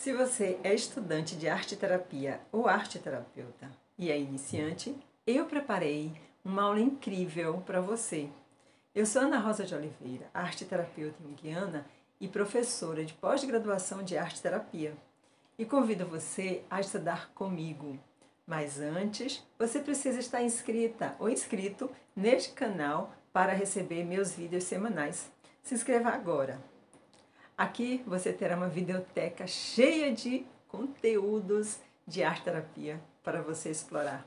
Se você é estudante de arte-terapia ou arte-terapeuta e é iniciante, eu preparei uma aula incrível para você. Eu sou Ana Rosa de Oliveira, arte-terapeuta junguiana e professora de pós-graduação de arte-terapia. E convido você a estudar comigo. Mas antes, você precisa estar inscrita ou inscrito neste canal para receber meus vídeos semanais. Se inscreva agora! Aqui você terá uma videoteca cheia de conteúdos de arte-terapia para você explorar.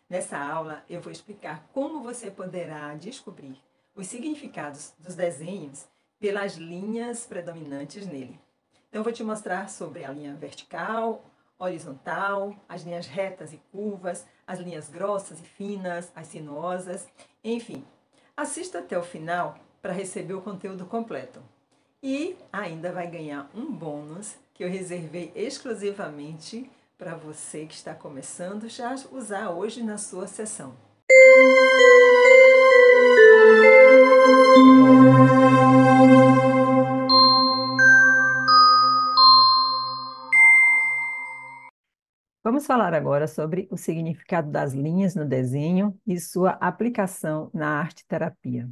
Nessa aula, eu vou explicar como você poderá descobrir os significados dos desenhos pelas linhas predominantes nele. Então, eu vou te mostrar sobre a linha vertical, horizontal, as linhas retas e curvas, as linhas grossas e finas, as sinuosas, enfim. Assista até o final para receber o conteúdo completo. E ainda vai ganhar um bônus que eu reservei exclusivamente para você que está começando já a usar hoje na sua sessão. Vamos falar agora sobre o significado das linhas no desenho e sua aplicação na arte-terapia.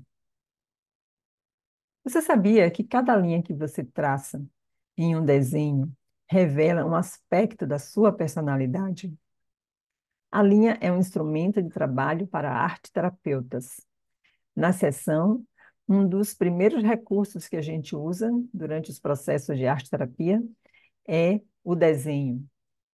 Você sabia que cada linha que você traça em um desenho revela um aspecto da sua personalidade? A linha é um instrumento de trabalho para arte-terapeutas. Na sessão, um dos primeiros recursos que a gente usa durante os processos de arte-terapia é o desenho.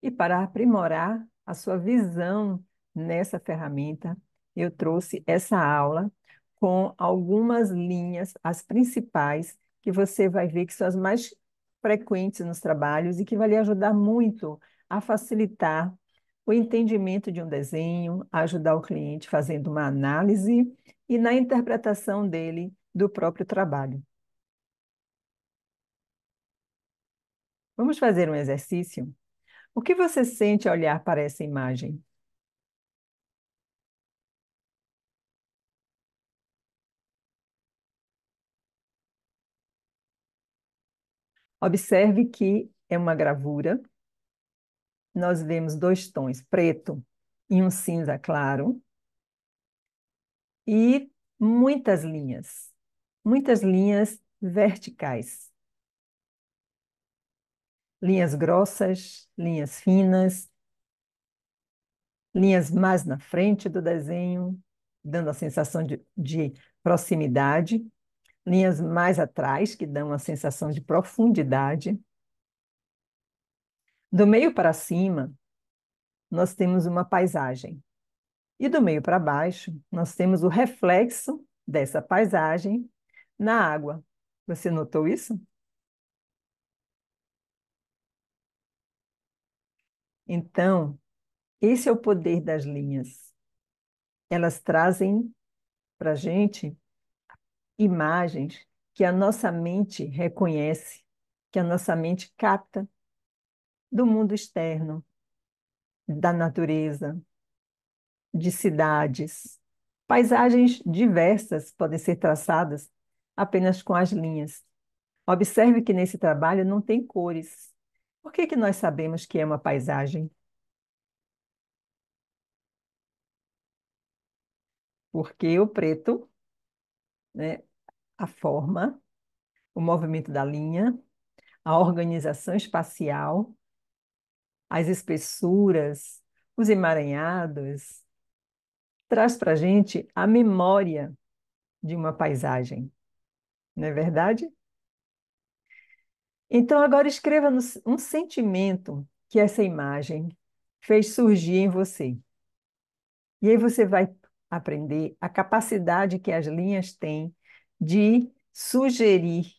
E para aprimorar a sua visão nessa ferramenta, eu trouxe essa aula com algumas linhas, as principais, que você vai ver que são as mais frequentes nos trabalhos e que vai lhe ajudar muito a facilitar o entendimento de um desenho, a ajudar o cliente fazendo uma análise e na interpretação dele do próprio trabalho. Vamos fazer um exercício? O que você sente ao olhar para essa imagem? Observe que é uma gravura. Nós vemos dois tons, preto e um cinza claro, e muitas linhas verticais. Linhas grossas, linhas finas, linhas mais na frente do desenho, dando a sensação de proximidade, linhas mais atrás, que dão a sensação de profundidade. Do meio para cima, nós temos uma paisagem. E do meio para baixo, nós temos o reflexo dessa paisagem na água. Você notou isso? Então, esse é o poder das linhas. Elas trazem para a gente imagens que a nossa mente reconhece, que a nossa mente capta do mundo externo, da natureza, de cidades. Paisagens diversas podem ser traçadas apenas com as linhas. Observe que nesse trabalho não tem cores. Por que que nós sabemos que é uma paisagem? Porque o preto, né, a forma, o movimento da linha, a organização espacial, as espessuras, os emaranhados, traz para a gente a memória de uma paisagem, não é verdade? Então, agora escreva um sentimento que essa imagem fez surgir em você. E aí você vai aprender a capacidade que as linhas têm de sugerir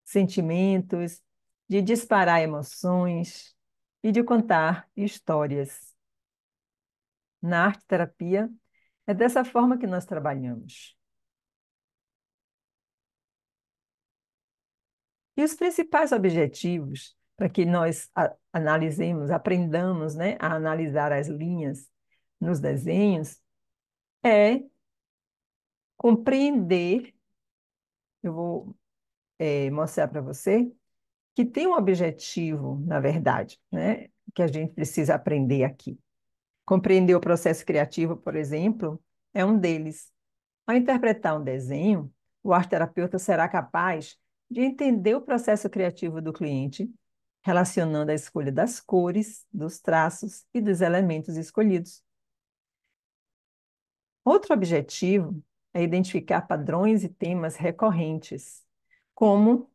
sentimentos, de disparar emoções e de contar histórias. Na arte-terapia, é dessa forma que nós trabalhamos. E os principais objetivos para que nós analisemos, aprendamos, né, a analisar as linhas nos desenhos é compreender, eu vou mostrar para você, que tem um objetivo, na verdade, né, que a gente precisa aprender aqui. Compreender o processo criativo, por exemplo, é um deles. Ao interpretar um desenho, o arte-terapeuta será capaz de entender o processo criativo do cliente, relacionando a escolha das cores, dos traços e dos elementos escolhidos. Outro objetivo é identificar padrões e temas recorrentes, como,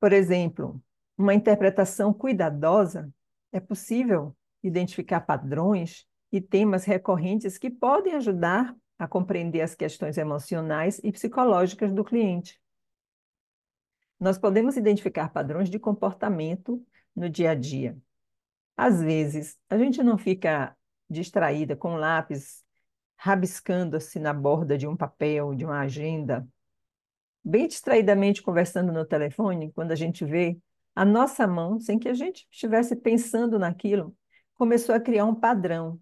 por exemplo, uma interpretação cuidadosa. É possível identificar padrões e temas recorrentes que podem ajudar a compreender as questões emocionais e psicológicas do cliente. Nós podemos identificar padrões de comportamento no dia a dia. Às vezes, a gente não fica distraída com lápis rabiscando-se na borda de um papel, de uma agenda, bem distraidamente conversando no telefone, quando a gente vê a nossa mão, sem que a gente estivesse pensando naquilo, começou a criar um padrão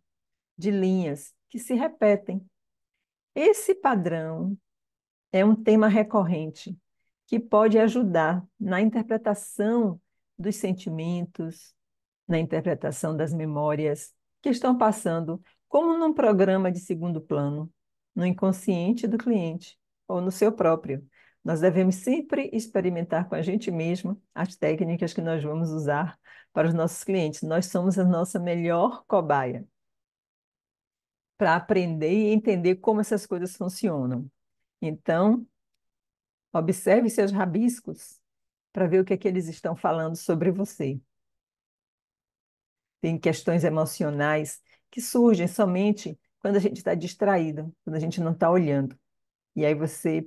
de linhas que se repetem. Esse padrão é um tema recorrente que pode ajudar na interpretação dos sentimentos, na interpretação das memórias que estão passando, como num programa de segundo plano, no inconsciente do cliente ou no seu próprio. Nós devemos sempre experimentar com a gente mesmo as técnicas que nós vamos usar para os nossos clientes. Nós somos a nossa melhor cobaia para aprender e entender como essas coisas funcionam. Então, observe seus rabiscos para ver o que é que eles estão falando sobre você. Tem questões emocionais que surgem somente quando a gente está distraído, quando a gente não está olhando. E aí você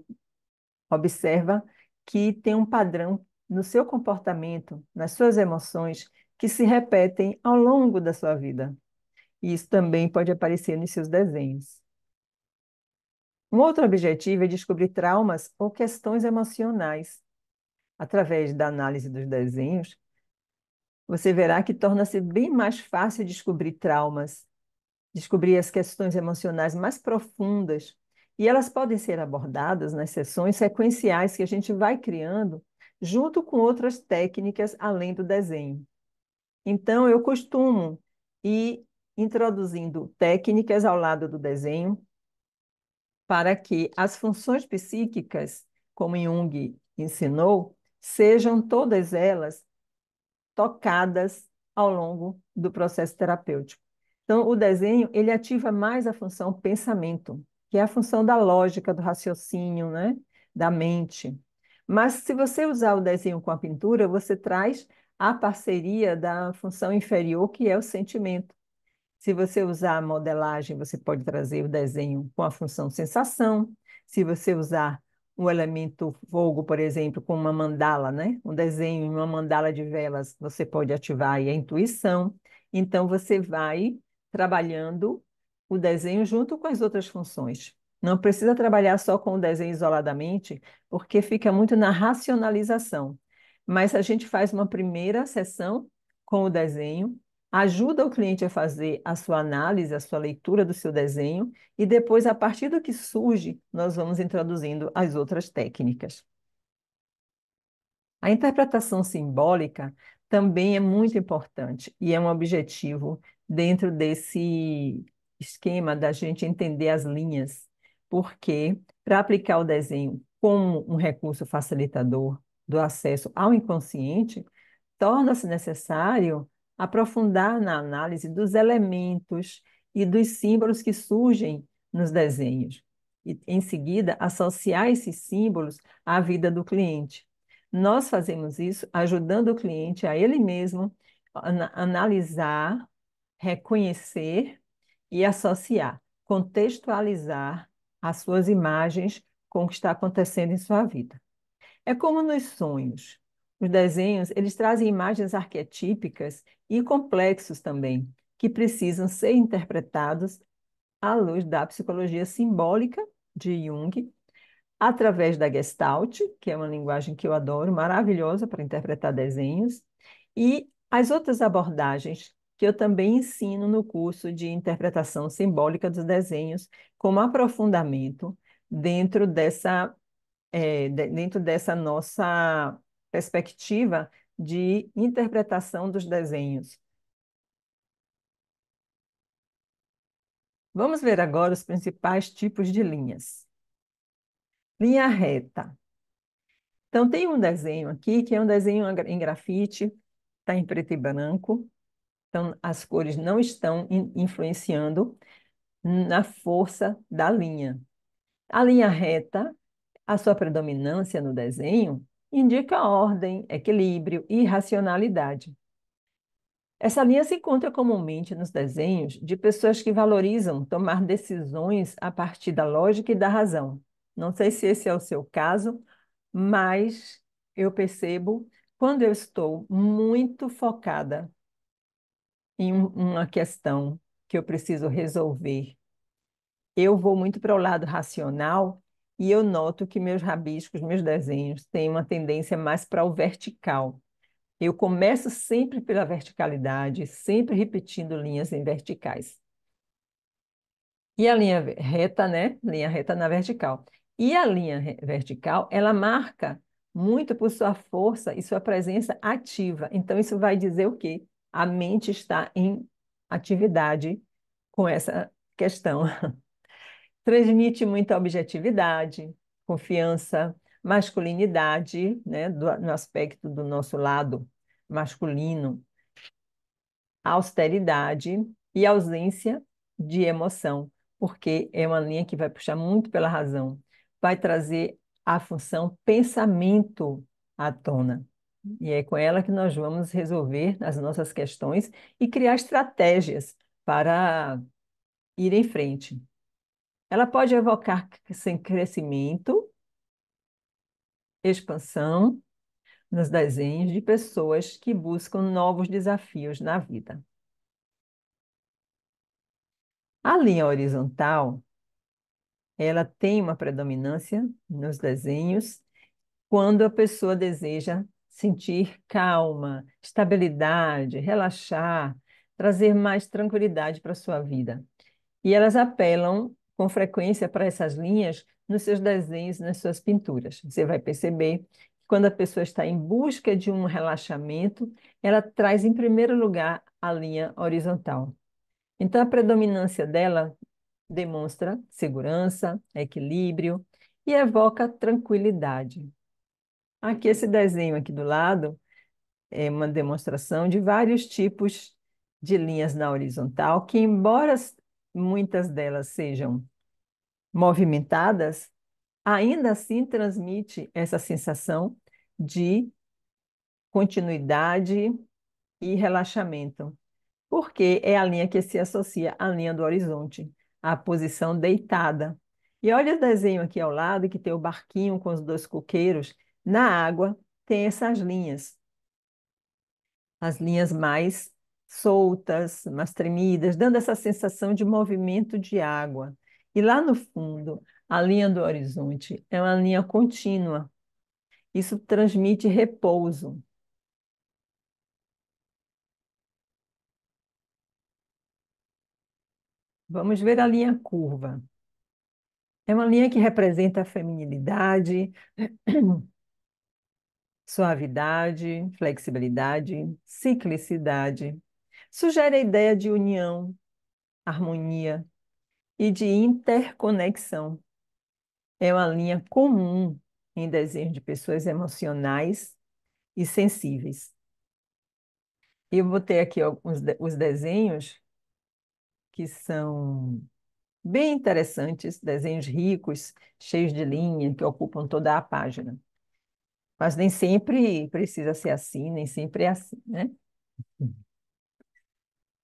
observa que tem um padrão no seu comportamento, nas suas emoções, que se repetem ao longo da sua vida. E isso também pode aparecer nos seus desenhos. Um outro objetivo é descobrir traumas ou questões emocionais. Através da análise dos desenhos, você verá que torna-se bem mais fácil descobrir traumas, descobrir as questões emocionais mais profundas. E elas podem ser abordadas nas sessões sequenciais que a gente vai criando, junto com outras técnicas além do desenho. Então, eu costumo ir introduzindo técnicas ao lado do desenho para que as funções psíquicas, como Jung ensinou, sejam todas elas tocadas ao longo do processo terapêutico. Então, o desenho, ele ativa mais a função pensamento, que é a função da lógica, do raciocínio, né? Da mente. Mas se você usar o desenho com a pintura, você traz a parceria da função inferior, que é o sentimento. Se você usar a modelagem, você pode trazer o desenho com a função sensação. Se você usar um elemento fogo, por exemplo, com uma mandala, né? Um desenho em uma mandala de velas, você pode ativar aí a intuição. Então, você vai trabalhando o desenho junto com as outras funções. Não precisa trabalhar só com o desenho isoladamente, porque fica muito na racionalização. Mas a gente faz uma primeira sessão com o desenho, ajuda o cliente a fazer a sua análise, a sua leitura do seu desenho, e depois, a partir do que surge, nós vamos introduzindo as outras técnicas. A interpretação simbólica também é muito importante e é um objetivo dentro desse esquema da gente entender as linhas, porque para aplicar o desenho como um recurso facilitador do acesso ao inconsciente, torna-se necessário aprofundar na análise dos elementos e dos símbolos que surgem nos desenhos, e, em seguida, associar esses símbolos à vida do cliente. Nós fazemos isso ajudando o cliente a ele mesmo analisar, reconhecer e associar, contextualizar as suas imagens com o que está acontecendo em sua vida. É como nos sonhos. Os desenhos, eles trazem imagens arquetípicas e complexos também, que precisam ser interpretados à luz da psicologia simbólica de Jung, através da Gestalt, que é uma linguagem que eu adoro, maravilhosa para interpretar desenhos, e as outras abordagens que eu também ensino no curso de interpretação simbólica dos desenhos, como aprofundamento dentro dessa nossa perspectiva de interpretação dos desenhos. Vamos ver agora os principais tipos de linhas. Linha reta. Então, tem um desenho aqui, que é um desenho em grafite, está em preto e branco. Então, as cores não estão influenciando na força da linha. A linha reta, a sua predominância no desenho, indica ordem, equilíbrio e racionalidade. Essa linha se encontra comumente nos desenhos de pessoas que valorizam tomar decisões a partir da lógica e da razão. Não sei se esse é o seu caso, mas eu percebo quando eu estou muito focada em uma questão que eu preciso resolver. Eu vou muito para o lado racional e eu noto que meus rabiscos, meus desenhos têm uma tendência mais para o vertical. Eu começo sempre pela verticalidade, sempre repetindo linhas em verticais. E a linha reta, né? Linha reta na vertical. E a linha vertical, ela marca muito por sua força e sua presença ativa. Então, isso vai dizer o quê? A mente está em atividade com essa questão. Transmite muita objetividade, confiança, masculinidade, né? No aspecto do nosso lado masculino, austeridade e ausência de emoção, porque é uma linha que vai puxar muito pela razão, vai trazer a função pensamento à tona. E é com ela que nós vamos resolver as nossas questões e criar estratégias para ir em frente. Ela pode evocar sem crescimento, expansão nos desenhos de pessoas que buscam novos desafios na vida. A linha horizontal, ela tem uma predominância nos desenhos quando a pessoa deseja sentir calma, estabilidade, relaxar, trazer mais tranquilidade para a sua vida. E elas apelam com frequência para essas linhas nos seus desenhos, nas suas pinturas. Você vai perceber que quando a pessoa está em busca de um relaxamento, ela traz em primeiro lugar a linha horizontal. Então, a predominância dela demonstra segurança, equilíbrio e evoca tranquilidade. Aqui, esse desenho aqui do lado é uma demonstração de vários tipos de linhas na horizontal, que, embora muitas delas sejam movimentadas, ainda assim transmite essa sensação de continuidade e relaxamento, porque é a linha que se associa à linha do horizonte, à posição deitada. E olha o desenho aqui ao lado, que tem o barquinho com os dois coqueiros. Na água tem essas linhas, as linhas mais soltas, mais tremidas, dando essa sensação de movimento de água. E lá no fundo, a linha do horizonte é uma linha contínua. Isso transmite repouso. Vamos ver a linha curva. É uma linha que representa a feminilidade, suavidade, flexibilidade, ciclicidade. Sugere a ideia de união, harmonia e de interconexão. É uma linha comum em desenhos de pessoas emocionais e sensíveis. Eu botei aqui alguns os desenhos que são bem interessantes, desenhos ricos, cheios de linha, que ocupam toda a página. Mas nem sempre precisa ser assim, nem sempre é assim, né?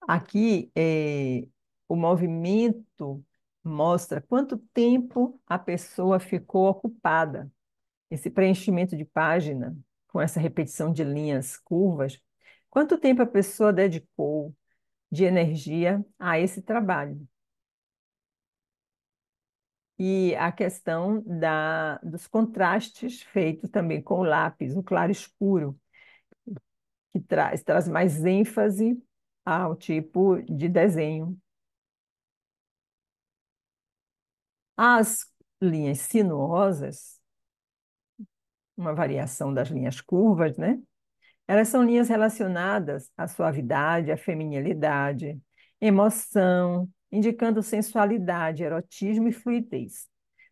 Aqui, o movimento mostra quanto tempo a pessoa ficou ocupada. Esse preenchimento de página, com essa repetição de linhas curvas, quanto tempo a pessoa dedicou de energia a esse trabalho. E a questão dos contrastes feitos também com o lápis, o claro escuro, que traz mais ênfase ao tipo de desenho. As linhas sinuosas uma variação das linhas curvas, né? Elas são linhas relacionadas à suavidade, à feminilidade, emoção, indicando sensualidade, erotismo e fluidez.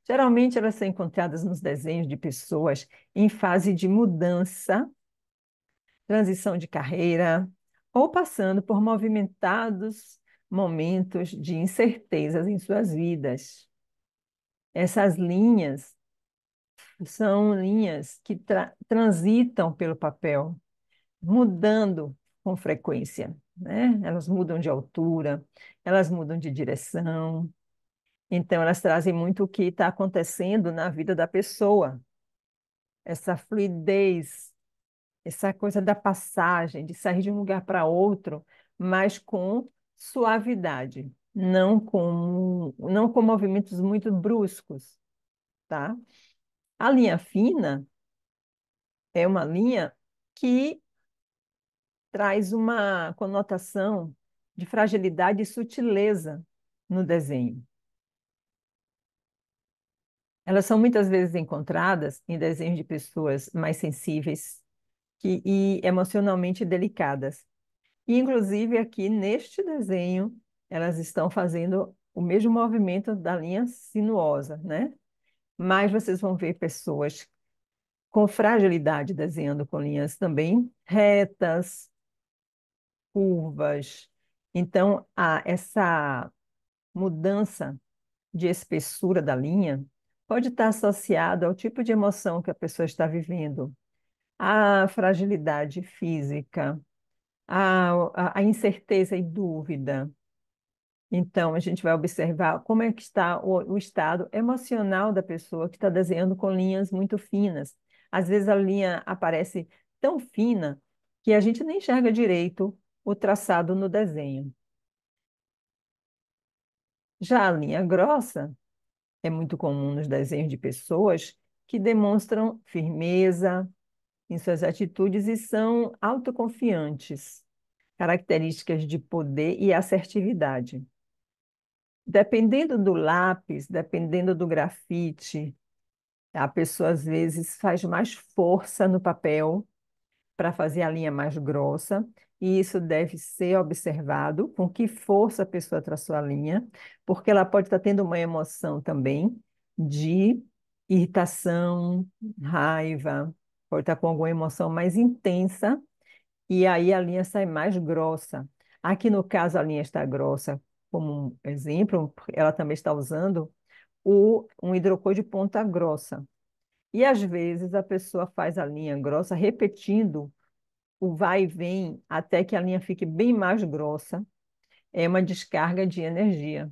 Geralmente, elas são encontradas nos desenhos de pessoas em fase de mudança, transição de carreira, ou passando por movimentados momentos de incertezas em suas vidas. Essas linhas são linhas que transitam pelo papel, mudando com frequência, né? Elas mudam de altura, elas mudam de direção. Então, elas trazem muito o que está acontecendo na vida da pessoa, essa fluidez, essa coisa da passagem, de sair de um lugar para outro, mas com suavidade, não com movimentos muito bruscos, tá? A linha fina é uma linha que traz uma conotação de fragilidade e sutileza no desenho. Elas são muitas vezes encontradas em desenhos de pessoas mais sensíveis e emocionalmente delicadas. E, inclusive, aqui neste desenho, elas estão fazendo o mesmo movimento da linha sinuosa, né? Mas vocês vão ver pessoas com fragilidade desenhando com linhas também retas, curvas. Então, essa mudança de espessura da linha pode estar associado ao tipo de emoção que a pessoa está vivendo, à fragilidade física, à incerteza e dúvida. Então, a gente vai observar como é que está o estado emocional da pessoa que está desenhando com linhas muito finas. Às vezes a linha aparece tão fina que a gente nem enxerga direito o traçado no desenho. Já a linha grossa é muito comum nos desenhos de pessoas que demonstram firmeza em suas atitudes e são autoconfiantes, características de poder e assertividade. Dependendo do lápis, dependendo do grafite, a pessoa às vezes faz mais força no papel para fazer a linha mais grossa, e isso deve ser observado, com que força a pessoa traçou a linha, porque ela pode estar tendo uma emoção também de irritação, raiva, pode estar com alguma emoção mais intensa, e aí a linha sai mais grossa. Aqui no caso a linha está grossa, como um exemplo, ela também está usando um hidrocor de ponta grossa. E às vezes a pessoa faz a linha grossa repetindo o vai e vem até que a linha fique bem mais grossa. É uma descarga de energia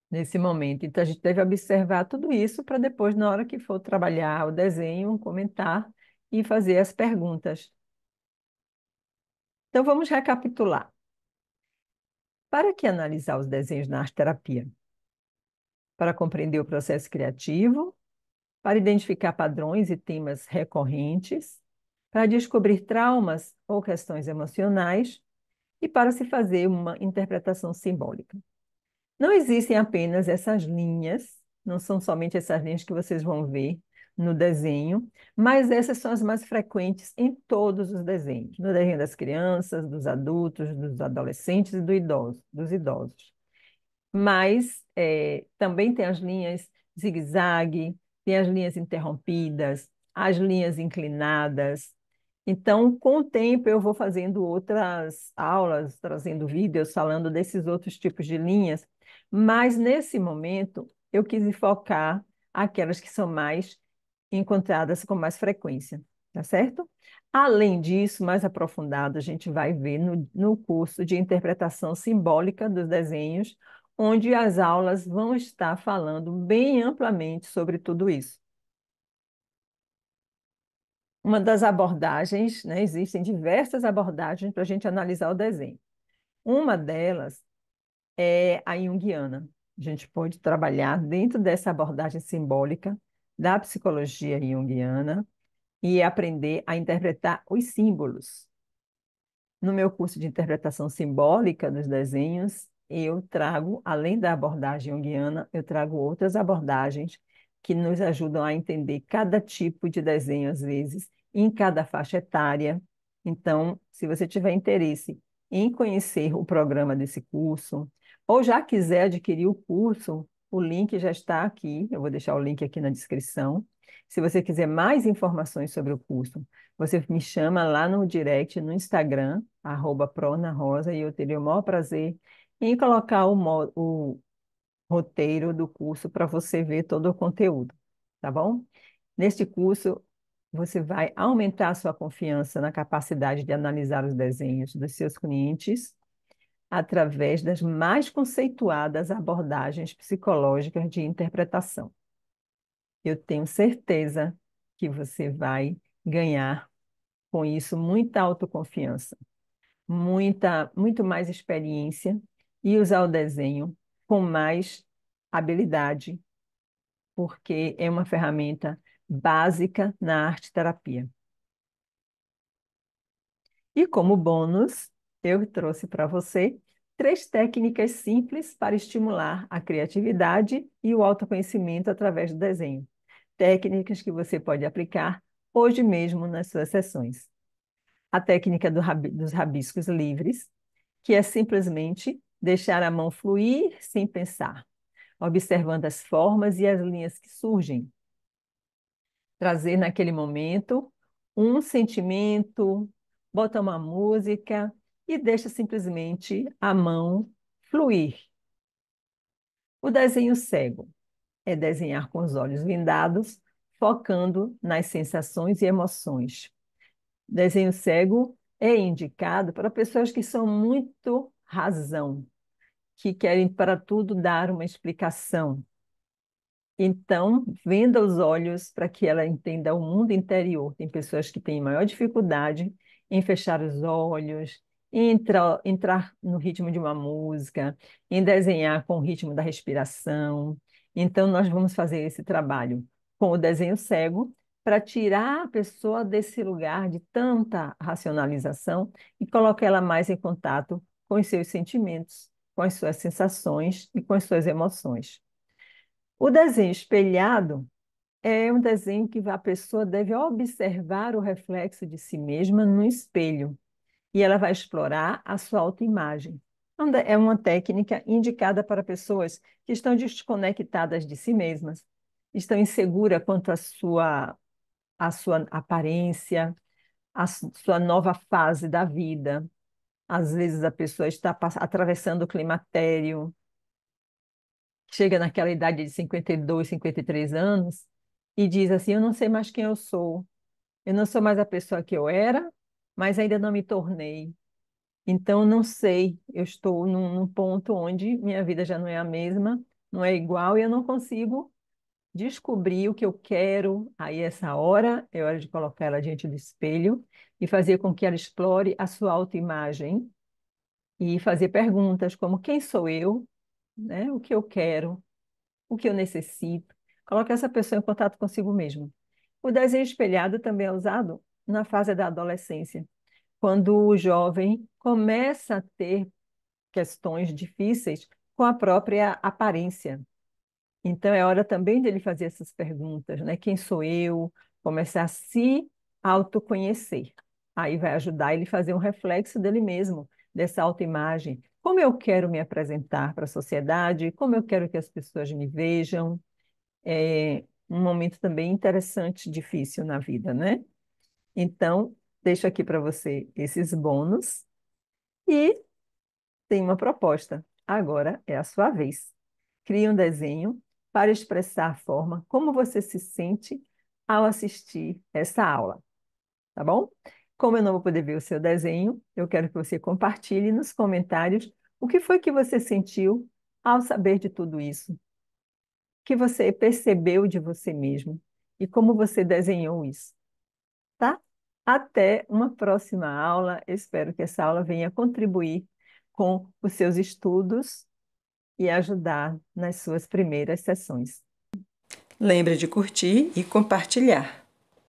nesse momento. Então a gente deve observar tudo isso para depois, na hora que for trabalhar o desenho, comentar e fazer as perguntas. Então vamos recapitular. Para que analisar os desenhos na arte-terapia? Para compreender o processo criativo, para identificar padrões e temas recorrentes, para descobrir traumas ou questões emocionais e para se fazer uma interpretação simbólica. Não existem apenas essas linhas, não são somente essas linhas que vocês vão ver no desenho, mas essas são as mais frequentes em todos os desenhos, no desenho das crianças, dos adultos, dos adolescentes e dos idosos. Mas também tem as linhas zigue-zague, tem as linhas interrompidas, as linhas inclinadas. Então, com o tempo, eu vou fazendo outras aulas, trazendo vídeos falando desses outros tipos de linhas, mas nesse momento eu quis focar aquelas que são mais encontradas com mais frequência, tá certo? Além disso, mais aprofundado, a gente vai ver no curso de interpretação simbólica dos desenhos, onde as aulas vão estar falando bem amplamente sobre tudo isso. Uma das abordagens, né, existem diversas abordagens para a gente analisar o desenho. Uma delas é a junguiana. A gente pode trabalhar dentro dessa abordagem simbólica da psicologia junguiana e aprender a interpretar os símbolos. No meu curso de interpretação simbólica dos desenhos, eu trago, além da abordagem junguiana, eu trago outras abordagens que nos ajudam a entender cada tipo de desenho, às vezes, em cada faixa etária. Então, se você tiver interesse em conhecer o programa desse curso, ou já quiser adquirir o curso, o link já está aqui, eu vou deixar o link aqui na descrição. Se você quiser mais informações sobre o curso, você me chama lá no direct, no Instagram, @proanarosa, e eu teria o maior prazer em colocar o roteiro do curso para você ver todo o conteúdo, tá bom? Neste curso, você vai aumentar a sua confiança na capacidade de analisar os desenhos dos seus clientes através das mais conceituadas abordagens psicológicas de interpretação. Eu tenho certeza que você vai ganhar com isso muita autoconfiança, muito mais experiência e usar o desenho com mais habilidade, porque é uma ferramenta básica na arte terapia. E como bônus, eu trouxe para você 3 técnicas simples para estimular a criatividade e o autoconhecimento através do desenho. Técnicas que você pode aplicar hoje mesmo nas suas sessões. A técnica dos rabiscos livres, que é simplesmente deixar a mão fluir sem pensar, observando as formas e as linhas que surgem. Trazer naquele momento um sentimento, bota uma música e deixa simplesmente a mão fluir. O desenho cego é desenhar com os olhos vendados, focando nas sensações e emoções. Desenho cego é indicado para pessoas que são muito razão, que querem para tudo dar uma explicação. Então, venda os olhos para que ela entenda o mundo interior. Tem pessoas que têm maior dificuldade em fechar os olhos, em entrar no ritmo de uma música, em desenhar com o ritmo da respiração. Então, nós vamos fazer esse trabalho com o desenho cego para tirar a pessoa desse lugar de tanta racionalização e colocar ela mais em contato com os seus sentimentos, com as suas sensações e com as suas emoções. O desenho espelhado é um desenho que a pessoa deve observar o reflexo de si mesma no espelho e ela vai explorar a sua autoimagem. É uma técnica indicada para pessoas que estão desconectadas de si mesmas, estão inseguras quanto à sua aparência, à sua nova fase da vida. Às vezes a pessoa está atravessando o climatério, chega naquela idade de 52, 53 anos e diz assim: eu não sei mais quem eu não sou mais a pessoa que eu era, mas ainda não me tornei. Então, não sei, eu estou num ponto onde minha vida já não é a mesma, não é igual e eu não consigo descobrir o que eu quero. Aí, essa hora, é hora de colocar ela diante do espelho e fazer com que ela explore a sua autoimagem e fazer perguntas como: quem sou eu? Né? O que eu quero? O que eu necessito, coloque essa pessoa em contato consigo mesmo. O desenho espelhado também é usado na fase da adolescência, quando o jovem começa a ter questões difíceis com a própria aparência. Então é hora também dele fazer essas perguntas, né? Quem sou eu? Começar a se autoconhecer. Aí vai ajudar ele a fazer um reflexo dele mesmo, dessa autoimagem. Como eu quero me apresentar para a sociedade? Como eu quero que as pessoas me vejam? É um momento também interessante, difícil na vida, né? Então, deixo aqui para você esses bônus e tem uma proposta. Agora é a sua vez. Crie um desenho para expressar a forma como você se sente ao assistir essa aula, tá bom? Como eu não vou poder ver o seu desenho, eu quero que você compartilhe nos comentários o que foi que você sentiu ao saber de tudo isso, que você percebeu de você mesmo e como você desenhou isso, tá? Até uma próxima aula. Espero que essa aula venha contribuir com os seus estudos e ajudar nas suas primeiras sessões. Lembre de curtir e compartilhar.